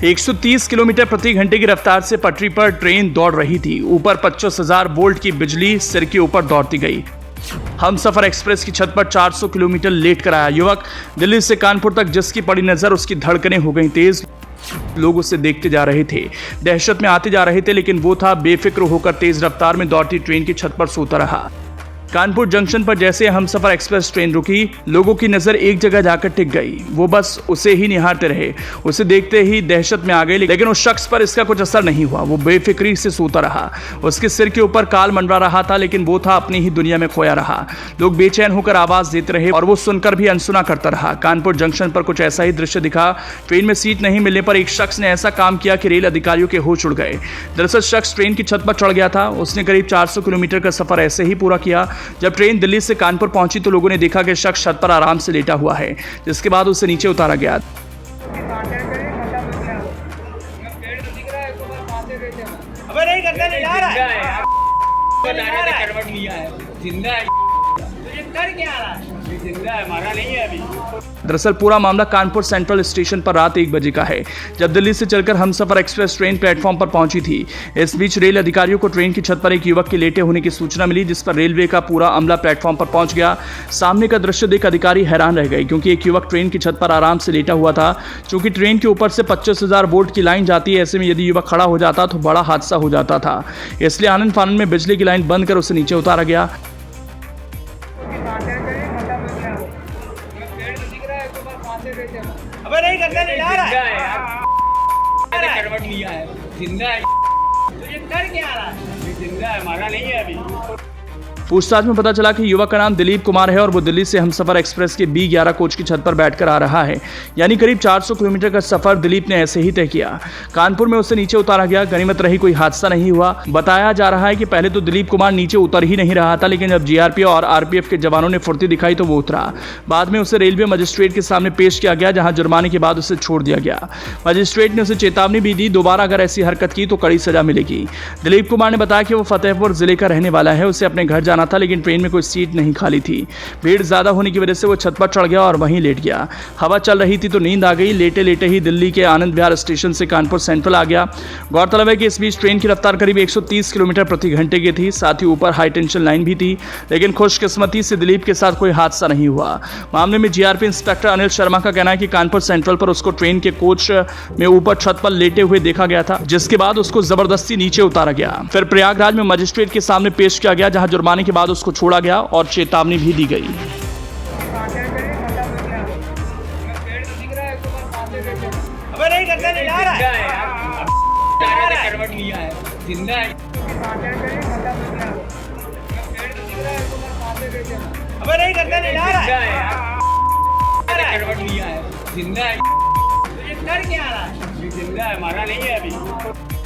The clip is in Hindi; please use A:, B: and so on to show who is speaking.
A: 130 किलोमीटर प्रति घंटे की रफ्तार से पटरी पर ट्रेन दौड़ रही थी। ऊपर 25,000 वोल्ट की बिजली सिर के ऊपर दौड़ती गई। हमसफर एक्सप्रेस की छत पर 400 किलोमीटर लेट कर आया युवक दिल्ली से कानपुर तक, जिसकी पड़ी नजर उसकी धड़कनें हो गई तेज। लोग उसे देखते जा रहे थे, दहशत में आते जा रहे थे, लेकिन वो था बेफिक्र होकर तेज रफ्तार में दौड़ती ट्रेन की छत पर सोता रहा। कानपुर जंक्शन पर जैसे हमसफर एक्सप्रेस ट्रेन रुकी, लोगों की नजर एक जगह जाकर टिक गई। वो बस उसे ही निहारते रहे। उसे देखते ही दहशत में आ गए, लेकिन उस शख्स पर इसका कुछ असर नहीं हुआ। वो बेफिक्री से सोता रहा। उसके सिर के ऊपर काल मंडरा रहा था, लेकिन वो था अपनी ही दुनिया में खोया रहा। लोग बेचैन होकर आवाज देते रहे और वो सुनकर भी अनसुना करता रहा। कानपुर जंक्शन पर कुछ ऐसा ही दृश्य दिखा। ट्रेन में सीट नहीं मिलने पर एक शख्स ने ऐसा काम किया कि रेल अधिकारियों के होश उड़ गए। दरअसल शख्स ट्रेन की छत पर चढ़ गया था। उसने करीब 400 किलोमीटर का सफर ऐसे ही पूरा किया। जब ट्रेन दिल्ली से कानपुर पहुंची तो लोगों ने देखा कि शख्स छत पर आराम से लेटा हुआ है, जिसके बाद उसे नीचे उतारा गया।
B: अबे नहीं करता, नहीं जा रहा है, करवट लिया है, जिंदा है, तुझे कर क्या रहा है, जिंदा है, मारा नहीं है अभी।
A: दरअसल पूरा मामला कानपुर सेंट्रल स्टेशन पर रात 1 बजे का है, जब दिल्ली से चलकर हमसफर एक्सप्रेस ट्रेन प्लेटफॉर्म पर पहुंची थी। इस बीच रेल अधिकारियों को ट्रेन की छत पर एक युवक के लेटे होने की सूचना मिली, जिस पर रेलवे का पूरा अमला प्लेटफॉर्म पर पहुंच गया। सामने का दृश्य देख अधिकारी हैरान रह गए, क्योंकि एक युवक ट्रेन की छत पर आराम से लेटा हुआ था। चूंकि ट्रेन के ऊपर से 25,000 वोल्ट की लाइन जाती है, ऐसे में यदि युवक खड़ा हो जाता तो बड़ा हादसा हो जाता था। इसलिए आनन फानन में बिजली की लाइन बंद कर उसे नीचे उतारा गया।
B: अबे नहीं करता, नहीं जा रहा है, करवट लिया है, जिंदा है, तुझे कर क्या रहा है, जिंदा है, मारा नहीं है अभी।
A: पूछताछ में पता चला कि युवक का नाम दिलीप कुमार है और वो दिल्ली से हमसफर एक्सप्रेस के B11 कोच की छत पर बैठकर आ रहा है। यानी करीब 400 किलोमीटर का सफर दिलीप ने ऐसे ही तय किया। कानपुर में उसे नीचे उतारा गया। गनीमत रही कोई हादसा नहीं हुआ। बताया जा रहा है कि पहले तो दिलीप कुमार नीचे उतर ही नहीं रहा था, लेकिन जब GRP और RPF के जवानों ने फुर्ती दिखाई तो वो उतरा। बाद में उसे रेलवे मजिस्ट्रेट के सामने पेश किया गया, जहाँ जुर्माने के बाद उसे छोड़ दिया गया। मजिस्ट्रेट ने उसे चेतावनी भी दी, दोबारा अगर ऐसी हरकत की तो कड़ी सजा मिलेगी। दिलीप कुमार ने बताया कि वो फतेहपुर जिले का रहने वाला है। उसे अपने घर जाना था, लेकिन ट्रेन में कोई सीट नहीं खाली थी। भीड़ ज्यादा होने की वजह से वो छत पर चढ़ गया और वहीं लेट गया। हवा चल रही थी तो नींद आ गई। लेटे लेटे ही दिल्ली के आनंद विहार स्टेशन से कानपुर सेंट्रल आ गया। गौरतलब है कि इस बीच ट्रेन की रफ्तार करीब 130 किलोमीटर प्रति घंटे की थी। साथ ही ऊपर हाई टेंशन लाइन भी थी, लेकिन खुशकिस्मती से दिलीप के साथ कोई हादसा नहीं हुआ। मामले में GRP इंस्पेक्टर अनिल शर्मा का कहना है कि कानपुर सेंट्रल पर उसको ट्रेन के कोच में ऊपर छत पर लेटे हुए देखा गया था, जिसके बाद उसको जबरदस्ती नीचे उतारा गया। फिर प्रयागराज में मजिस्ट्रेट के सामने पेश किया गया, जहां जुर्माने के बाद उसको छोड़ा गया और चेतावनी भी दी गई।
B: अबे नहीं करता, नहीं जा रहा है, करवट लिया है, जिंदा है, अबे नहीं करता, नहीं जा रहा है, करवट लिया है, जिंदा है, तुझे कर क्या रहा है, जिंदा है, मारा नहीं है अभी।